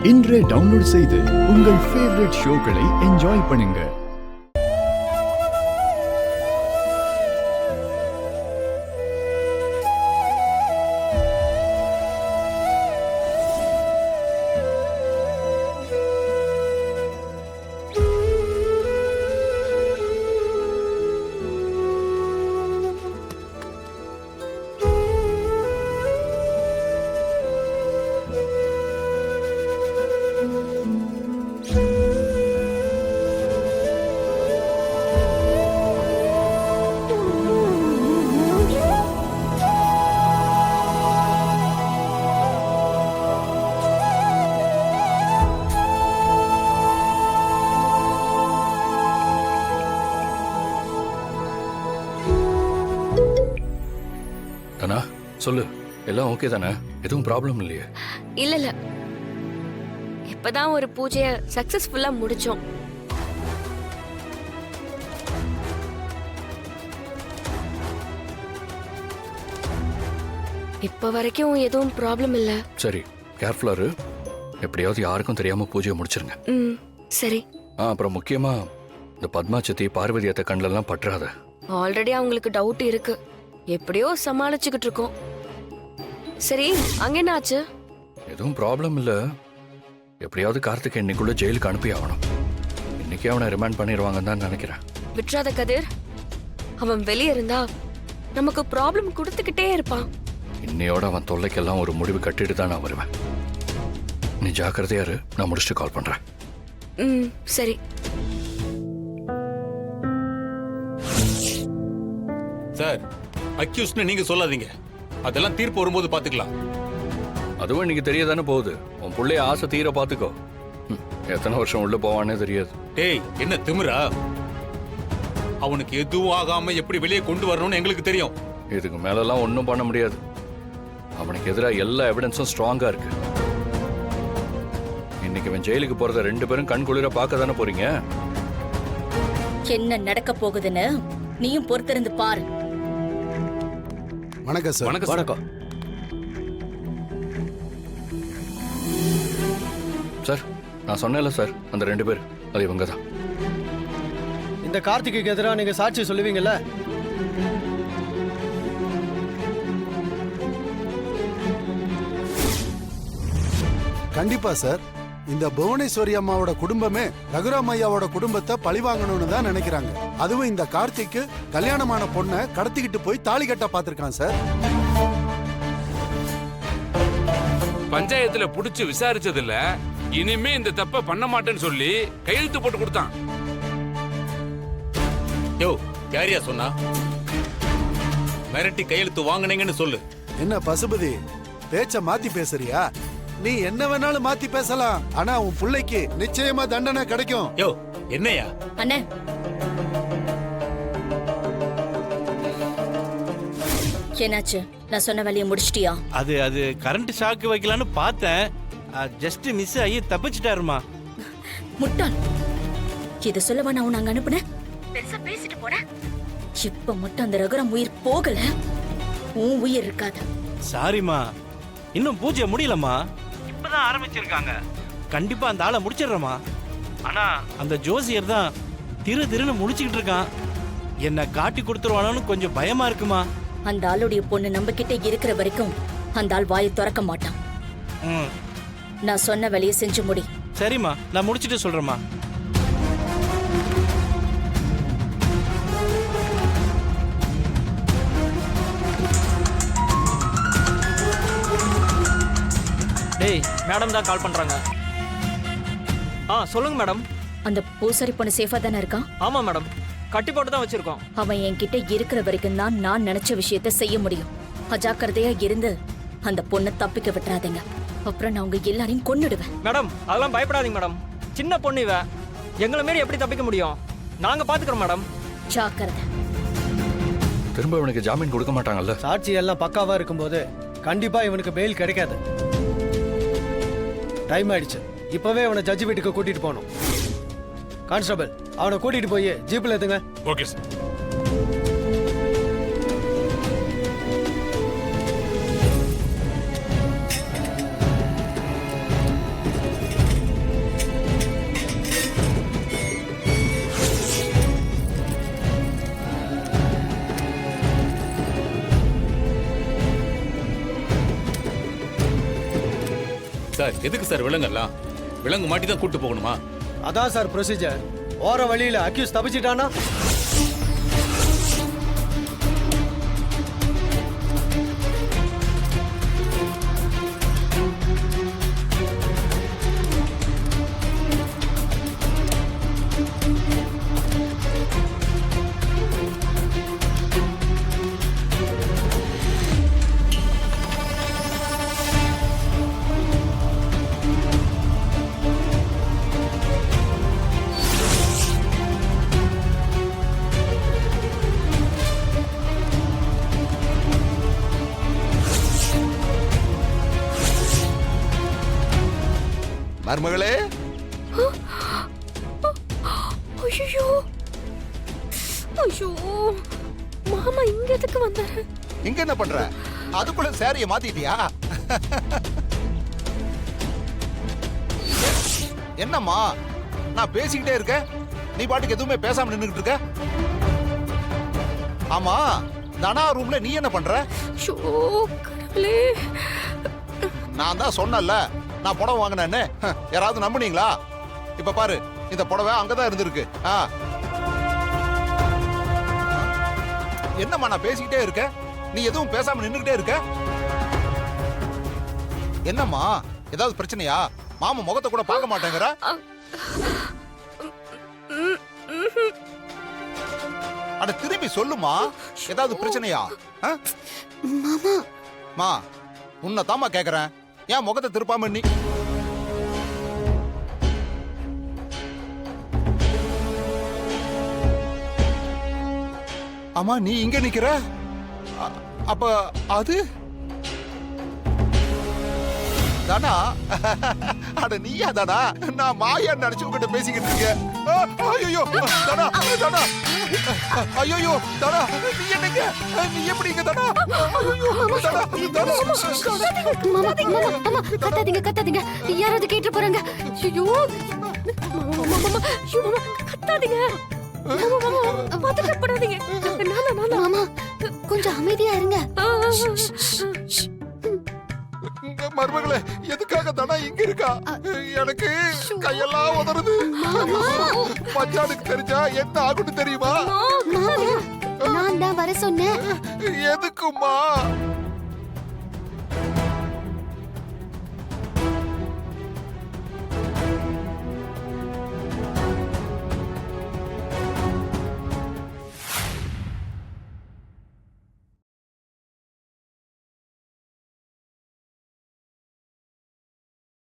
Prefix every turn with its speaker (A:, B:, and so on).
A: இன்றே டவுன்லோட் செய்து உங்கள் ஃபேவரட் ஷோக்களை என்ஜாய் பண்ணுங்க.
B: தானா சொல்லு, எல்லாம் ஓகே தானே? எதுவும் ப்ராப்ளம் இல்லையே?
C: இல்ல இப்பதான் ஒரு பூஜைய சக்சஸ்ஃபுல்லா முடிச்சோம். இப்ப வரைக்கும் எதுவும் ப்ராப்ளம் இல்ல.
B: சரி, கேர்ஃபுல்லா இரு. எப்படியாவது யாருக்கும் தெரியாம பூஜையை முடிச்சிருங்க.
C: சரி.
B: அப்புறம் முக்கியமா இந்த பத்மா சத்தி பார்வதி அத்த கண்ணிலெல்லாம் பற்றாத.
C: ஆல்ரெடி அவங்களுக்கு டவுட் இருக்கு. எப்படியோ சமாளிச்சுக்கிட்டு இருக்கோம். சரி, அங்க என்ன ஆச்சு?
B: எதுவும் ப்ராப்ளம் இல்ல. எப்படியாவது கார்த்திக் இன்னைக்குள்ள ஜெயிலுக்கு அனுப்பி ஆகணும். இன்னைக்கே அவனை ரிமாண்ட் பண்ணிடுவாங்கன்னு தான் நினைக்கிறேன்.
C: விட்றாத கதிர். அவன் வெளியே இருந்தா நமக்கு ப்ராப்ளம் கொடுத்துக்கிட்டே இருப்பான்.
B: இன்னையோட அவன் தொல்லைக்கெல்லாம் ஒரு முடிவு கட்டிட்டு தான் நான் வருவேன். நீ ஜாக்கிரதையா இரு. நான் முடிச்சுட்டு கால் பண்றேன்.
C: சரி.
D: சார், அக்யூஸ்ட்னு நீங்க சொல்லாதீங்க. அதெல்லாம் தீர்ப்பு வரும்போது பாத்துக்கலாம்.
B: அதுவும் இன்னைக்கு தெரியதானே போகுது. உன் பிள்ளைய ஆசை தீர பாத்துக்கோ. எத்தனை வருஷம் உள்ள போவானே தெரியாது.
D: டேய், என்ன திமிரா? அவனுக்கு எதுவும் ஆகாம எப்படி வெளியே கொண்டு வரணும்னு எங்களுக்கு தெரியும்.
B: இதுக்கு மேலெல்லாம் ஒன்றும் பண்ண முடியாது. அவனுக்கு எதிராக எல்லா எவிடன்ஸும் ஸ்ட்ராங்கா இருக்கு. இன்னைக்கு அவன் ஜெயிலுக்கு போறத ரெண்டு பேரும் கண் குளிர பார்க்க தானே போறீங்க.
E: என்ன நடக்க போகுதுன்னு நீயும் பொறுத்திருந்து பாரு.
F: வணக்கம் சார்.
B: வணக்கம் சார். நான் சொன்னேன்ல சார், அந்த ரெண்டு பேர் அது இவங்க தான்.
F: இந்த கார்த்திக்கு எதிராக நீங்க சாட்சி சொல்லுவீங்கல்ல? கண்டிப்பா சார். இந்த புவனேஸ்வரி அம்மாவோட குடும்பமே ரகுராம் ஐயாவோட குடும்பத்தை பழிவாங்கணும்னு தான் நினைக்கிறாங்க. அதுவும் இந்த கார்த்திக்கு கல்யாணமான பொண்ணை கடத்திக்கிட்டு போய் தாலி கட்ட பாத்திருக்கான் சார்.
G: பஞ்சாயத்துல புடிச்சு விசாரிச்சதுல இனிமே இந்த தப்ப பண்ண மாட்டேன்னு சொல்லி கையெழுத்து போட்டு கொடுத்தான்.
D: யோ, யாரியா சொன்னா? மிரட்டி கையெழுத்து வாங்கினீங்கன்னு சொல்லு.
F: என்ன பசுபதி, பேச்ச மாத்தி பேசுறியா? நீ என்ன வேணாலும் மாத்தி பேசலாம். ஆனா உன் பிள்ளைக்கு நிச்சயமா தண்டனை கிடைக்கும்.
D: யோ, என்னையா?
E: அண்ணே, என்னாச்சு? நான் சொன்ன வேலையை முடிச்சிட்டியா?
H: அது கரண்ட் ஷாக்கு வைக்கலான்னு பார்த்தேன். ஜஸ்ட் மிஸ் ஆகி தப்பிச்சிட்டாருமா.
E: முட்டாள். இது சொல்லவா நான் உன்னை அங்க அனுப்புனேன்? பெருசா பேசிட்டு போனேன். இப்ப மட்டும் அந்த ரகுராம் உயிர் போகல, உன் உயிர் இருக்காது.
H: சாரிமா, இன்னும் பூஜை முடியலம்மா. இப்பதான் ஆரம்பிச்சிருக்காங்க. கண்டிப்பா அந்த ஆளை முடிச்சிடுறோமா. ஆனா அந்த ஜோசியர் தான் திருன்னு முடிச்சுக்கிட்டு இருக்கான். என்ன காட்டி கொடுத்துருவானு கொஞ்சம் பயமா இருக்குமா.
E: அந்த ஆளுடைய பொண்ணு நம்ம கிட்ட இருக்கிற வரைக்கும் அந்த ஆள் வாயை திறக்க மாட்டான். நான் சொன்ன வேலையை செஞ்சு முடி.
H: சரிம்மா, நான் முடிச்சிட்டு சொல்றேம்மா.
I: டேய், மேடம் தான் கால் பண்றாங்க. சொல்லுங்க மேடம்.
E: அந்த பூசாரி பொண்ணு சேஃபா தானே இருக்கான்?
I: ஆமா மேடம், கட்டி போட்டு தான் வச்சிருக்கோம்.
E: அவன் என்கிட்ட இருக்கிற வரைக்கும் தான் நான் நினைச்ச விஷயத்த செய்ய முடியும். அஜாக்கிரதையா இருந்து அந்த பொண்ணை தப்பிக்க விட்டுறாதீங்க. அப்புறம் நான் உங்க எல்லாரையும் கொன்னுடுவேன்.
I: மேடம், அதெல்லாம் பயப்படாதீங்க மேடம். சின்ன பொண்ணு இவ. எங்களை மீறி எப்படி தப்பிக்க முடியும்? நாங்க பாத்துக்கிறோம் மேடம்.
E: ஜாக்கிரதை.
B: திரும்ப இவனுக்கு ஜாமீன் கொடுக்க மாட்டாங்கல்ல?
F: சாட்சி எல்லாம் பக்காவா இருக்கும்போது கண்டிப்பா இவனுக்கு பெயில் கிடைக்காது. டைம் ஆயிடுச்சு. இப்பவே அவனை ஜட்ஜி வீட்டுக்கு கூட்டிட்டு போகணும். கான்ஸ்டபிள், அவனை கூட்டிட்டு போய் ஜீப்ல ஏத்துங்க.
G: Okay sir.
D: சார் எதுக்கு சார் விலங்கெல்லாம் விலங்கு மாட்டி தான் கூட்டு போகணுமா?
J: அதான் சார் ப்ரொசீஜர். ஓர வழியில அக்யூஸ் தப்பிச்சிட்டானா?
K: மருமகளே,
C: ஐயோ ஐயோ மாமா இங்க எதுக்கு வந்தாரு?
K: இங்க என்ன பண்ற? அதுக்குள்ள சாரிய மாத்திட்டியா? என்னம்மா நான் பேசிக்கிட்டே இருக்கேன், நீ பாட்டுக்கு எதுவுமே பேசாம நின்னுகிட்டு இருக்க. ஆமா, தனா ரூம்ல நீ என்ன பண்ற?
C: ஷோ கடவுளே.
K: நான் தான் சொன்னல நான் புடவை வாங்கினேன்னு. யாராவது நம்புனீங்களா? இப்ப பாரு, இந்த புடவை அங்கதான் இருந்திருக்கு. என்னம்மா நான் பேசிக்கிட்டே இருக்க, நீ எதுவும் பேசாம நின்னுகிட்டே இருக்க? என்னம்மா ஏதாவது பிரச்சனையா? மாமா முகத்தை கூட பார்க்க மாட்டேங்கிற. அட திரும்பி சொல்லுமா, ஏதாவது பிரச்சனையா?
C: மாமா
K: மா உன்னை தாமா கேக்குறேன், ஏன் முகத்தை திருப்பாம நீ? ஆமா நீ இங்க நிக்கிற, அப்ப அது தானா? அட நீயா தானா? நான் மாயா நினைச்சு உங்ககிட்ட பேசிக்கிட்டு இருக்கேன். ஐயோ தானா, தானா, ஐயோ தானா, நீ என்னங்க? நீ எப்படி இங்க தானா? தானா, தானா,
C: மாமா மாமா கத்தாதீங்க கத்தாதீங்க, யாராவது கேட்டு போறாங்க. ஐயோ மாமா மாமா ஐயோ மாமா கத்தாதீங்க. மாமா மாமா பதட்டப்படாதீங்க. நானா மாமா கொஞ்சம் அமைதியா இருங்க.
K: மருமகளே, எதுக்காக தானா இங்க இருக்கா? எனக்கு கையெல்லாம் உதறுது. மச்சானுக்கு தெரிஞ்சா என்ன ஆகும்னு தெரியுமா?
C: நான் தான் வர சொன்னேன்.
K: எதுக்குமா?